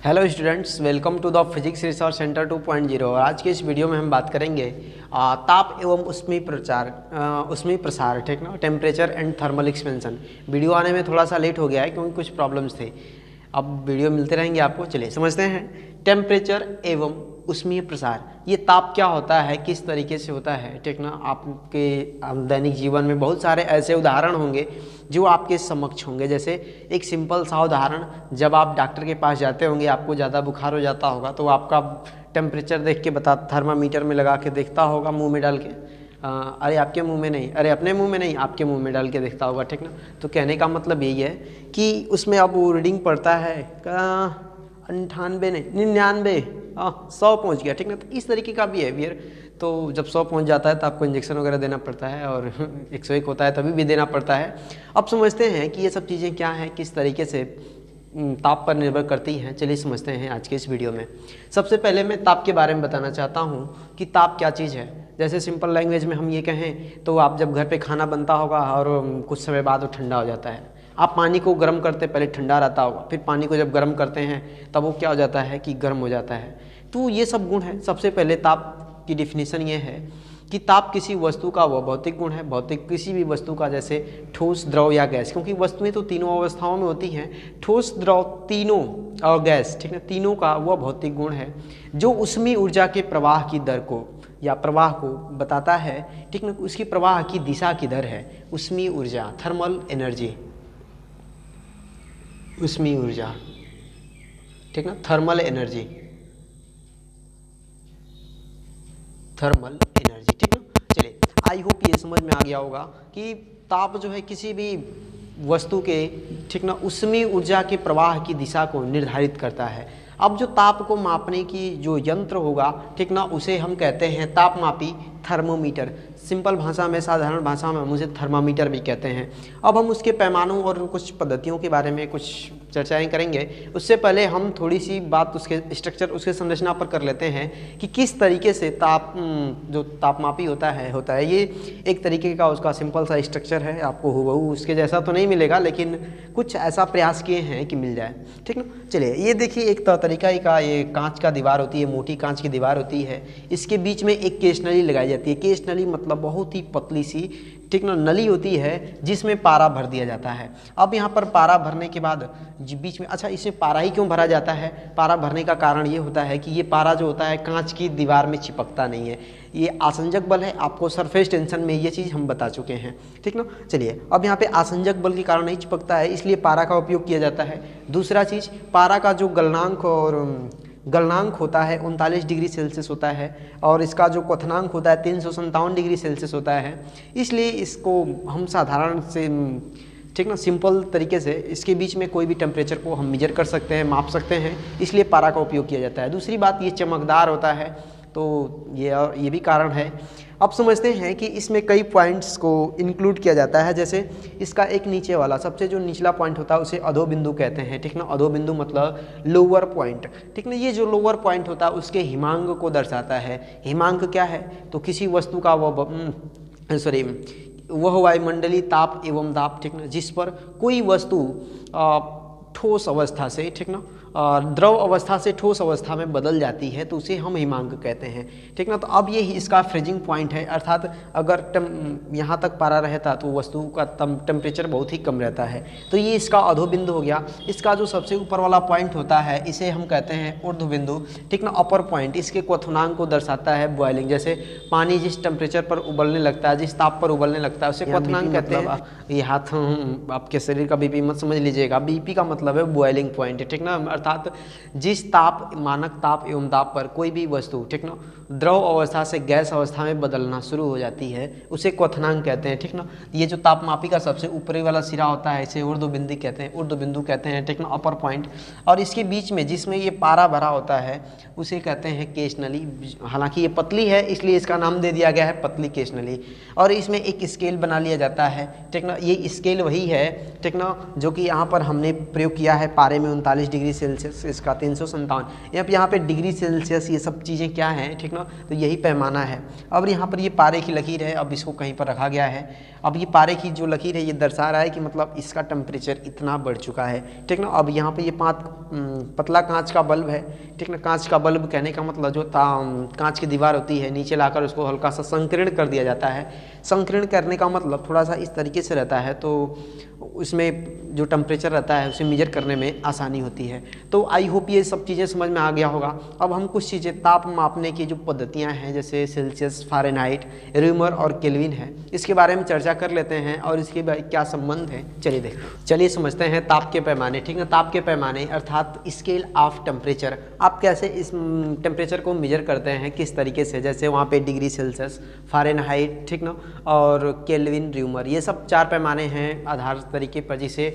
Hello students, welcome to the physics research centre 2.0। और आज के इस वीडियो में हम बात करेंगे ताप एवं उष्मीय प्रसार, ठीक ना, temperature and thermal expansion. Video आने में थोड़ा सा लेट हो गया है क्योंकि कुछ प्रॉब्लम्स थे। अब वीडियो मिलते रहेंगे आपको। चलिए समझते हैं टेम्परेचर एवं उष्मीय प्रसार। ये ताप क्या होता है, किस तरीके से होता है, ठीक ना। आपके दैनिक जीवन में बहुत सारे ऐसे उदाहरण होंगे जो आपके समक्ष होंगे। जैसे एक सिंपल सा उदाहरण, जब आप डॉक्टर के पास जाते होंगे, आपको ज़्यादा बुखार हो जाता होगा तो आपका टेम्परेचर देख के थर्मामीटर में लगा के देखता होगा, मुंह में डाल के। अरे आपके मुंह में नहीं, अरे अपने मुंह में नहीं, आपके मुंह में डाल के देखता होगा, ठीक ना। तो कहने का मतलब यही है कि उसमें अब वो रीडिंग पड़ता है 98 नहीं 99, 100 पहुँच गया, ठीक ना। तो इस तरीके का बिहेवियर, तो जब 100 पहुंच जाता है तो आपको इंजेक्शन वगैरह देना पड़ता है, और 101 होता है तभी भी देना पड़ता है। अब समझते हैं कि ये सब चीज़ें क्या हैं, किस तरीके से ताप पर निर्भर करती हैं। चलिए समझते हैं आज के इस वीडियो में। सबसे पहले मैं ताप के बारे में बताना चाहता हूँ कि ताप क्या चीज़ है। जैसे सिंपल लैंग्वेज में हम ये कहें तो आप जब घर पर खाना बनता होगा और कुछ समय बाद वो ठंडा हो जाता है, आप पानी को गर्म करते पहले ठंडा रहता होगा, फिर पानी को जब गर्म करते हैं तब वो क्या हो जाता है कि गर्म हो जाता है। तो ये सब गुण है। सबसे पहले ताप की डिफिनीशन ये है कि ताप किसी वस्तु का वह भौतिक गुण है, भौतिक किसी भी वस्तु का, जैसे ठोस, द्रव या गैस। क्योंकि वस्तुएं तो तीनों अवस्थाओं में होती हैं, ठोस, द्रव तीनों और गैस, ठीक है, तीनों का वह भौतिक गुण है जो उष्मीय ऊर्जा के प्रवाह की दर को या प्रवाह को बताता है, ठीक ना। उसकी प्रवाह की दिशा की दर है उष्मीय ऊर्जा, थर्मल एनर्जी, उष्मीय ऊर्जा, ठीक ना, थर्मल एनर्जी, थर्मल एनर्जी, ठीक ना। चलिए, आई होप ये समझ में आ गया होगा कि ताप जो है किसी भी वस्तु के, ठीक ना, उष्मीय ऊर्जा के प्रवाह की दिशा को निर्धारित करता है। अब जो ताप को मापने की जो यंत्र होगा, ठीक ना, उसे हम कहते हैं तापमापी, थर्मोमीटर। सिंपल भाषा में, साधारण भाषा में हम उसे थर्मामीटर भी कहते हैं। अब हम उसके पैमानों और कुछ पद्धतियों के बारे में कुछ चर्चाएं करेंगे। उससे पहले हम थोड़ी सी बात उसके स्ट्रक्चर, उसके संरचना पर कर लेते हैं कि किस तरीके से जो तापमापी होता है। ये एक तरीके का उसका सिंपल सा स्ट्रक्चर है। आपको हूबहू उसके जैसा तो नहीं मिलेगा, लेकिन कुछ ऐसा प्रयास किए हैं कि मिल जाए, ठीक ना। चलिए, ये देखिए, एक तरीका का ये कांच का दीवार होती है, मोटी कांच की दीवार होती है। इसके बीच में एक केश नली लगाई जाती है। केश नली मतलब बहुत ही पतली सी, ठीक ना, नली होती है जिसमें पारा भर दिया जाता है। अब यहाँ पर पारा भरने के बाद बीच में, अच्छा, इसमें पारा ही क्यों भरा जाता है? पारा भरने का कारण ये होता है कि ये पारा जो होता है कांच की दीवार में चिपकता नहीं है। ये आसंजक बल है। आपको सरफेस टेंशन में ये चीज़ हम बता चुके हैं, ठीक ना। चलिए, अब यहाँ पे आसंजक बल के कारण नहीं चिपकता है, इसलिए पारा का उपयोग किया जाता है। दूसरा चीज़, पारा का जो गलनांक होता है 39 डिग्री सेल्सियस होता है, और इसका जो क्वथनांक होता है 357 डिग्री सेल्सियस होता है। इसलिए इसको हम साधारण से, ठीक ना, सिंपल तरीके से इसके बीच में कोई भी टेम्परेचर को हम मेजर कर सकते हैं, माप सकते हैं, इसलिए पारा का उपयोग किया जाता है। दूसरी बात, ये चमकदार होता है, तो ये भी कारण है। अब समझते हैं कि इसमें कई पॉइंट्स को इंक्लूड किया जाता है। जैसे इसका एक नीचे वाला, सबसे जो निचला पॉइंट होता है उसे अधोबिंदु कहते हैं, ठीक ना। अधोबिंदु मतलब लोअर पॉइंट, ठीक ना। ये जो लोअर पॉइंट होता है उसके हिमांक को दर्शाता है। हिमांक क्या है? तो किसी वस्तु का वह वायुमंडलीय ताप एवं दाब, ठीक ना, जिस पर कोई वस्तु ठोस अवस्था से, ठीक ना, द्रव अवस्था से ठोस अवस्था में बदल जाती है, तो उसे हम हिमांक कहते हैं, ठीक ना। तो अब ये इसका फ्रीजिंग पॉइंट है, अर्थात अगर यहाँ तक पारा रहता तो वस्तु का टेम्परेचर बहुत ही कम रहता है। तो ये इसका अधोबिंदु हो गया। इसका जो सबसे ऊपर वाला पॉइंट होता है इसे हम कहते हैं ऊर्ध्वबिंदु, ठीक ना, अपर पॉइंट। इसके क्वथनांक को दर्शाता है बॉइलिंग। जैसे पानी जिस टेम्परेचर पर उबलने लगता है, जिस ताप पर उबलने लगता है, उसे क्वथनांक कहते हैं। ये हाथ आपके शरीर का बीपी मत समझ लीजिएगा, बीपी का मतलब है बॉइलिंग पॉइंट, ठीक ना। अर्थात जिस ताप, मानक ताप एवं दाब पर कोई भी वस्तु, ठीक ना, द्रव अवस्था से गैस अवस्था में बदलना शुरू हो जाती है, उसे क्वथनांक कहते हैं, ठीक ना। ये जो तापमापी का सबसे ऊपरी वाला सिरा होता है इसे ऊर्ध्वबिंदु कहते हैं, ठीक ना, अपर पॉइंट। और इसके बीच में जिसमें ये पारा भरा होता है उसे कहते हैं केश नली। हालांकि ये पतली है इसलिए इसका नाम दे दिया गया है पतली केश नली। और इसमें एक स्केल बना लिया जाता है, ठीक ना। ये स्केल वही है, ठीक ना, जो कि यहाँ पर हमने प्रयोग किया है पारे में 39 डिग्री सेल्सियस, इसका 357। यहाँ पे डिग्री सेल्सियस, ये सब चीज़ें क्या हैं, ठीक ना। तो यही पैमाना है। अब यहाँ पर ये पारे की लकीर है, अब इसको कहीं पर रखा गया है। अब ये पारे की जो लकीर है ये दर्शा रहा है कि मतलब इसका टेम्परेचर इतना बढ़ चुका है, ठीक ना। अब यहाँ पे ये 5 पतला कांच का बल्ब है, ठीक ना। कांच का बल्ब कहने का मतलब जो कांच की दीवार होती है, नीचे लाकर उसको हल्का सा संकीर्ण कर दिया जाता है। संकीर्ण करने का मतलब थोड़ा सा इस तरीके से रहता है, तो उसमें जो टेम्परेचर रहता है उसे मेजर करने में आसानी होती है। तो आई होप ये सब चीज़ें समझ में आ गया होगा। अब हम कुछ चीज़ें ताप मापने की जो पद्धतियां हैं, जैसे सेल्सियस, फ़ारेनहाइट, र्यूमर और केल्विन है, इसके बारे में चर्चा कर लेते हैं और इसके क्या संबंध है चलिए समझते हैं ताप के पैमाने, ठीक ना। ताप के पैमाने अर्थात स्केल ऑफ टेम्परेचर, आप कैसे इस टेम्परेचर को मेजर करते हैं, किस तरीके से, जैसे वहाँ पे डिग्री सेल्सियस, फ़ारेनहाइट, ठीक ना, और केल्विन, र्यूमर, ये सब 4 पैमाने हैं आधार तरीके पर जिसे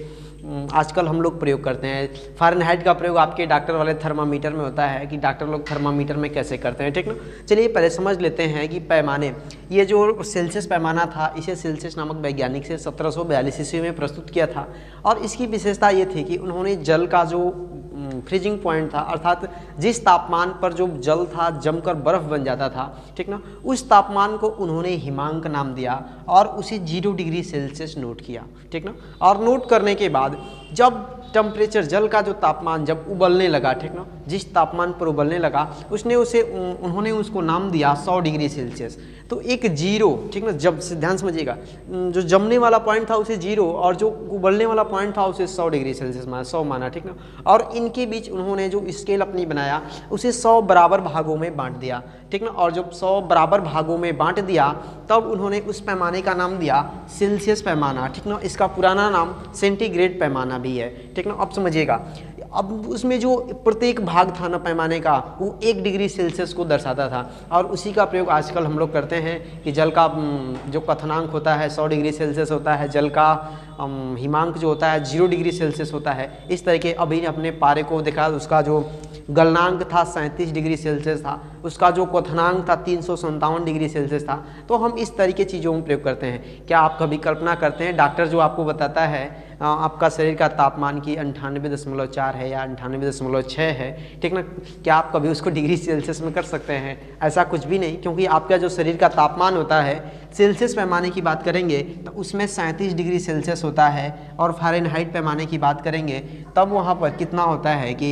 आजकल हम लोग प्रयोग करते हैं। फ़ारेनहाइट का प्रयोग आपके डॉक्टर वाले थर्मामीटर में होता है कि डॉक्टर लोग थर्मामीटर में कैसे करते हैं, ठीक ना। चलिए पहले समझ लेते हैं कि पैमाने, ये जो सेल्सियस पैमाना था, इसे सेल्सियस नामक वैज्ञानिक से 1742 ईस्वी में प्रस्तुत किया था। और इसकी विशेषता ये थी कि उन्होंने जल का जो फ्रीजिंग पॉइंट था, अर्थात जिस तापमान पर जो जल था जमकर बर्फ़ बन जाता था, ठीक ना, उस तापमान को उन्होंने हिमांक नाम दिया और उसे 0 डिग्री सेल्सियस नोट किया, ठीक ना। और नोट करने के बाद जब टेम्परेचर, जल का जो तापमान जब उबलने लगा, ठीक ना, जिस तापमान पर उबलने लगा उन्होंने उसको नाम दिया 100 डिग्री सेल्सियस। तो एक 0, ठीक ना, जब ध्यान समझिएगा, जो जमने वाला पॉइंट था उसे 0 और जो उबलने वाला पॉइंट था उसे 100 डिग्री सेल्सियस माना, 100 माना, ठीक ना। और इनके बीच उन्होंने जो स्केल अपनी बनाया उसे 100 बराबर भागों में बांट दिया, ठीक ना। और जब 100 बराबर भागों में बांट दिया तब उन्होंने उस पैमाने का नाम दिया सेल्सियस पैमाना, ठीक ना। इसका पुराना नाम सेंटीग्रेड पैमाना भी है, ठीक ना। अब समझिएगा, अब उसमें जो प्रत्येक भाग था ना पैमाने का, वो 1 डिग्री सेल्सियस को दर्शाता था और उसी का प्रयोग आजकल हम लोग करते हैं कि जल का जो क्वथनांक होता है 100 डिग्री सेल्सियस होता है, जल का हिमांक जो होता है 0 डिग्री सेल्सियस होता है। इस तरह के अभी अपने पारे को देखा, उसका जो गलनांक था 37 डिग्री सेल्सियस था, उसका जो क्वथनांक था 357 डिग्री सेल्सियस था। तो हम इस तरह की चीज़ों में प्रयोग करते हैं। क्या आप कभी कल्पना करते हैं डॉक्टर जो आपको बताता है आपका शरीर का तापमान की 98.4 है या 98.6 है, ठीक ना, क्या आप कभी उसको डिग्री सेल्सियस में कर सकते हैं? ऐसा कुछ भी नहीं, क्योंकि आपका जो शरीर का तापमान होता है सेल्सियस पैमाने की बात करेंगे तो उसमें 37 डिग्री सेल्सियस होता है और फ़ारेनहाइट पैमाने की बात करेंगे तब वहाँ पर कितना होता है कि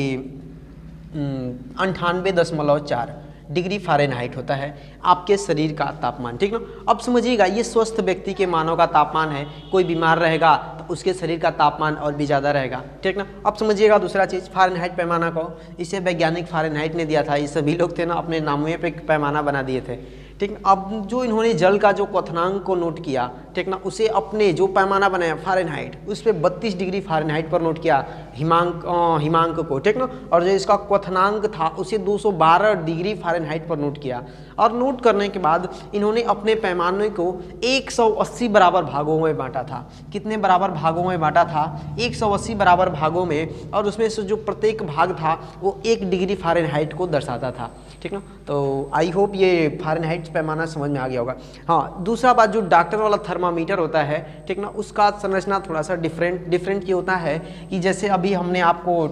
98.4 डिग्री फ़ारेनहाइट होता है आपके शरीर का तापमान, ठीक ना। अब समझिएगा, ये स्वस्थ व्यक्ति के मानव का तापमान है, कोई बीमार रहेगा तो उसके शरीर का तापमान और भी ज़्यादा रहेगा, ठीक ना। अब समझिएगा दूसरा चीज़, फ़ारेनहाइट पैमाना को इसे वैज्ञानिक फ़ारेनहाइट ने दिया था। ये सभी लोग थे ना अपने नामों पे पैमाना बना दिए थे, ठीक ना। अब जो इन्होंने जल का जो क्वथनांक को नोट किया, ठीक ना, उसे अपने जो पैमाना बनाया फ़ारेनहाइट, उस पर 32 डिग्री फ़ारेनहाइट पर नोट किया हिमांक को, ठीक ना। और जो इसका क्वथनांक था उसे 212 डिग्री फ़ारेनहाइट पर नोट किया। और नोट करने के बाद इन्होंने अपने पैमाने को 180 बराबर भागों में बांटा था। कितने बराबर भागों में बांटा था? 180 बराबर भागों में, और उसमें से जो प्रत्येक भाग था वो 1 डिग्री फ़ारेनहाइट को दर्शाता था, ठीक ना। तो आई होप ये फ़ारेनहाइट पैमाना समझ में आ गया होगा। हाँ, दूसरा बात, जो डॉक्टर वाला थर्मामीटर होता है, ठीक ना, उसका संरचना थोड़ा सा डिफरेंट ये होता है कि जैसे अभी हमने आपको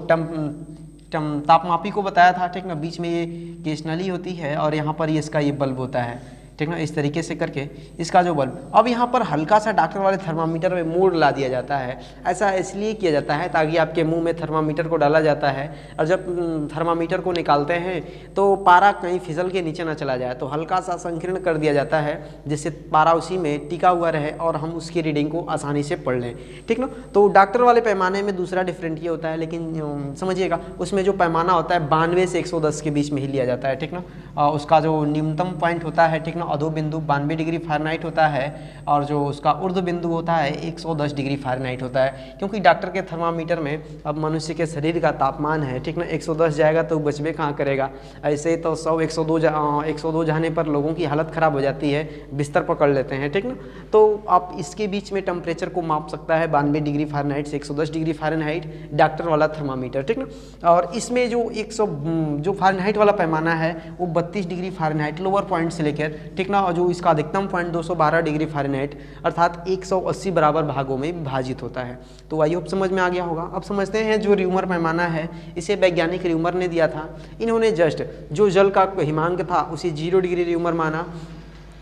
तापमापी को बताया था, ठीक ना, बीच में ये केस नली होती है और यहाँ पर ये इसका ये बल्ब होता है, ठीक ना, इस तरीके से करके इसका जो बल्ब, अब यहाँ पर हल्का सा डॉक्टर वाले थर्मामीटर में मोड़ ला दिया जाता है। ऐसा इसलिए किया जाता है ताकि आपके मुंह में थर्मामीटर को डाला जाता है और जब थर्मामीटर को निकालते हैं तो पारा कहीं फिसल के नीचे ना चला जाए, तो हल्का सा संकीर्ण कर दिया जाता है जिससे पारा उसी में टिका हुआ रहे और हम उसकी रीडिंग को आसानी से पढ़ लें, ठीक ना। तो डॉक्टर वाले पैमाने में दूसरा डिफरेंट ये होता है, लेकिन समझिएगा उसमें जो पैमाना होता है 92 से 110 के बीच में ही लिया जाता है, ठीक ना। उसका जो न्यूनतम पॉइंट होता है, ठीक ना, अधो बिंदु 92 डिग्री फ़ारेनहाइट होता है और जो उसका ऊर्ध्व बिंदु होता है 110 डिग्री फ़ारेनहाइट होता है। क्योंकि डॉक्टर के थर्मामीटर में अब मनुष्य के शरीर का तापमान है, ठीक ना, 110 जाएगा तो बचबे कहाँ करेगा। ऐसे तो 102 जाने पर लोगों की हालत ख़राब हो जाती है, बिस्तर पकड़ लेते हैं, ठीक ना। तो आप इसके बीच में टेम्परेचर को माप सकता है 92 डिग्री फ़ारेनहाइट से 110 डिग्री फ़ारेनहाइट डॉक्टर वाला थर्मामीटर, ठीक ना। और इसमें जो फ़ारेनहाइट वाला पैमाना है वो 32 डिग्री फ़ारेनहाइट लोअर पॉइंट से लेकर, ठीक ना, और जो इसका अधिकतम पॉइंट 212 डिग्री फ़ारेनहाइट अर्थात 180 बराबर भागों में विभाजित होता है। तो आई होप समझ में आ गया होगा। अब समझते हैं जो र्यूमर पैमाना है, इसे वैज्ञानिक र्यूमर ने दिया था। इन्होंने जस्ट जो जल का हिमांक था उसे 0 डिग्री र्यूमर माना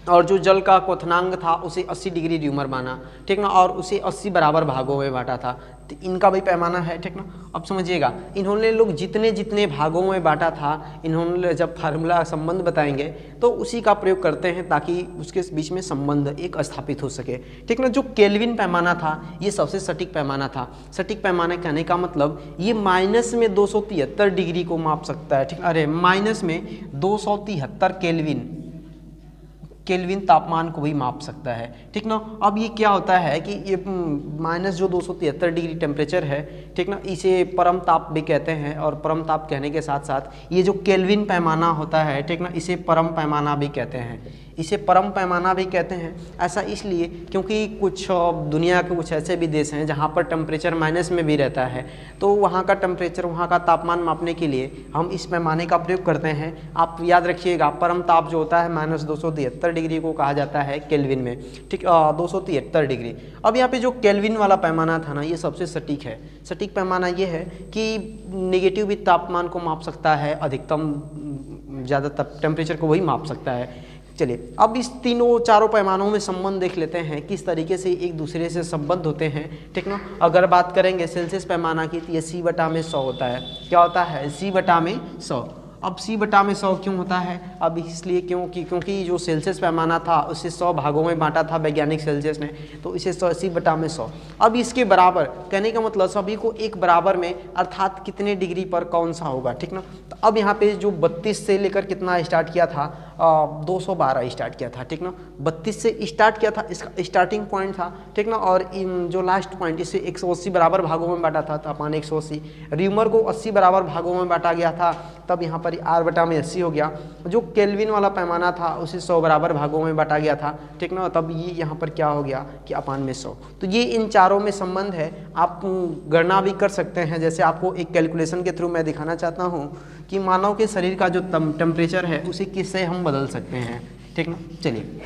और जो जल का क्वथनांक था उसे 80 डिग्री र्यूमर माना, ठीक ना, और उसे 80 बराबर भागों में बांटा था। तो इनका भी पैमाना है, ठीक ना। अब समझिएगा, इन्होंने लोग जितने जितने भागों में बांटा था, इन्होंने जब फार्मूला संबंध बताएंगे तो उसी का प्रयोग करते हैं ताकि उसके बीच में संबंध एक स्थापित हो सके, ठीक ना। जो केल्विन पैमाना था ये सबसे सटीक पैमाना था। सटीक पैमाना कहने का मतलब ये माइनस में 273 डिग्री को माप सकता है, ठीक। अरे माइनस में 273 केल्विन तापमान को भी माप सकता है, ठीक ना। अब ये क्या होता है कि ये माइनस जो 273 डिग्री टेम्परेचर है, ठीक ना, इसे परम ताप भी कहते हैं। और परम ताप कहने के साथ साथ ये जो केल्विन पैमाना होता है, ठीक ना, इसे परम पैमाना भी कहते हैं। इसे परम पैमाना भी कहते हैं। ऐसा इसलिए क्योंकि कुछ दुनिया के कुछ ऐसे भी देश हैं जहाँ पर टेम्परेचर माइनस में भी रहता है, तो वहाँ का टेम्परेचर, वहाँ का तापमान मापने के लिए हम इस पैमाने का प्रयोग करते हैं। आप याद रखिएगा, परम ताप जो होता है माइनस 273 डिग्री को कहा जाता है केल्विन में, ठीक, 273 डिग्री। अब यहाँ पे जो केल्विन वाला पैमाना था ना, ये सबसे सटीक है। सटीक पैमाना ये है कि नेगेटिव भी तापमान को माप सकता है, अधिकतम ज़्यादा टेम्परेचर को वही माप सकता है। चलिए अब इस तीनों चारों पैमानों में संबंध देख लेते हैं, किस तरीके से एक दूसरे से संबद्ध होते हैं, ठीक ना। अगर बात करेंगे सेल्सियस पैमाना की तो ये C/100 होता है। क्या होता है? C/100। अब C/100 क्यों होता है? अब इसलिए क्योंकि जो सेल्सियस पैमाना था उसे 100 भागों में बांटा था वैज्ञानिक सेल्सियस ने, तो इसे C/100। अब इसके बराबर कहने का मतलब सभी को एक बराबर में, अर्थात कितने डिग्री पर कौन सा होगा, ठीक ना। तो अब यहाँ पे जो 32 से लेकर कितना स्टार्ट किया था, 212 स्टार्ट किया था, ठीक ना। 32 से स्टार्ट किया था, इसका स्टार्टिंग पॉइंट था, ठीक ना। और जो लास्ट पॉइंट, इसे 180 बराबर भागों में बांटा था, तापमान 180। र्यूमर को 80 बराबर भागों में बांटा गया था, तब यहाँ पर R/80 हो गया। जो केल्विन वाला पैमाना था उसे 100 बराबर भागों में बांटा गया था, ठीक ना, तब ये यहाँ पर क्या हो गया कि अपान में 100। तो ये इन चारों में संबंध है। आप गणना भी कर सकते हैं, जैसे आपको एक कैलकुलेशन के थ्रू मैं दिखाना चाहता हूँ कि मानव के शरीर का जो टेम्परेचर है उसे किससे हम बदल सकते हैं, ठीक ना। चलिए,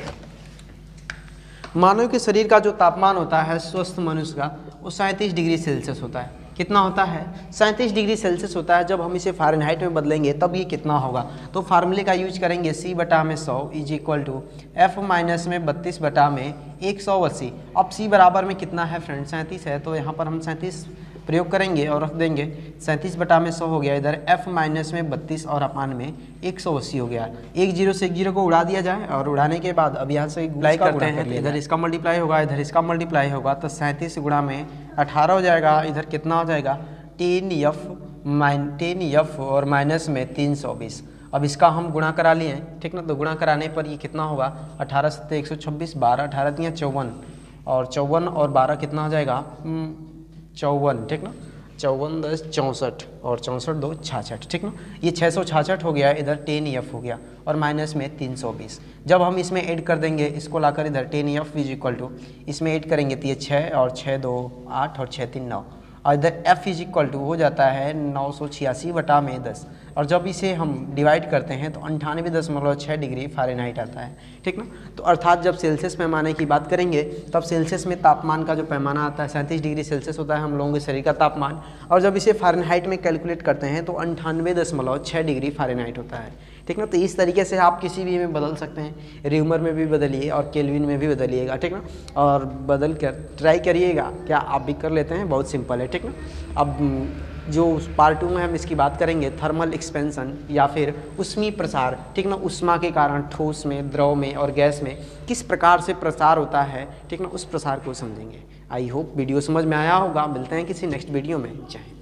मानव के शरीर का जो तापमान होता है स्वस्थ मनुष्य का, वो 37 डिग्री सेल्सियस होता है। कितना होता है? 37 डिग्री सेल्सियस होता है। जब हम इसे फ़ारेनहाइट में बदलेंगे तब ये कितना होगा? तो फार्मूले का यूज करेंगे, C/100 is equal to F minus में 32/180। अब C बराबर में कितना है फ्रेंड? 37 है, तो यहाँ पर हम 37 प्रयोग करेंगे और रख देंगे। 37/100 हो गया, इधर F माइनस में 32 और अपान में 180 हो गया। एक जीरो से एक जीरो को उड़ा दिया जाए, और उड़ाने के बाद अब यहाँ से मल्टीप्लाई करते हैं, तो इधर इसका मल्टीप्लाई होगा, इधर इसका मल्टीप्लाई होगा, तो 37 गुणा में 18 हो जाएगा। इधर कितना हो जाएगा? 10F और माइनस में 320। अब इसका हम गुणा करा लिए, ठीक ना। तो गुणा कराने पर ये कितना होगा? 18 7 126, 12 18 दिया 54, और 54 और 12 कितना हो जाएगा? 54, ठीक ना। 54 10 64 और 64 2 66, ठीक ना। ये 666 हो गया, इधर 10F हो गया, और माइनस में 320। जब हम इसमें ऐड कर देंगे, इसको लाकर इधर 10F इज इक्वल टू, इसमें ऐड करेंगे तो ये 6 और 6 2 8 और 6 3 9, और इधर F इज इक्वल टू हो जाता है 986/10। और जब इसे हम डिवाइड करते हैं तो 98.6 डिग्री फ़ारेनहाइट आता है, ठीक ना। तो अर्थात जब सेल्सियस पैमाने की बात करेंगे तब सेल्सियस में तापमान का जो पैमाना आता है 37 डिग्री सेल्सियस होता है हम लोगों के शरीर का तापमान, और जब इसे फ़ारेनहाइट में कैलकुलेट करते हैं तो 98.6 डिग्री फ़ारेनहाइट होता है, ठीक ना। तो इस तरीके से आप किसी भी में बदल सकते हैं, र्यूमर में भी बदलिए और केल्विन में भी बदलिएगा, ठीक ना। और बदल कर ट्राई करिएगा, क्या आप भी कर लेते हैं? बहुत सिंपल है, ठीक ना। अब जो पार्ट 2 में हम इसकी बात करेंगे, थर्मल एक्सपेंशन या फिर ऊष्मीय प्रसार, ठीक ना। ऊष्मा के कारण ठोस में, द्रव में और गैस में किस प्रकार से प्रसार होता है, ठीक ना, उस प्रसार को समझेंगे। आई होप वीडियो समझ में आया होगा। मिलते हैं किसी नेक्स्ट वीडियो में। जय हिंद।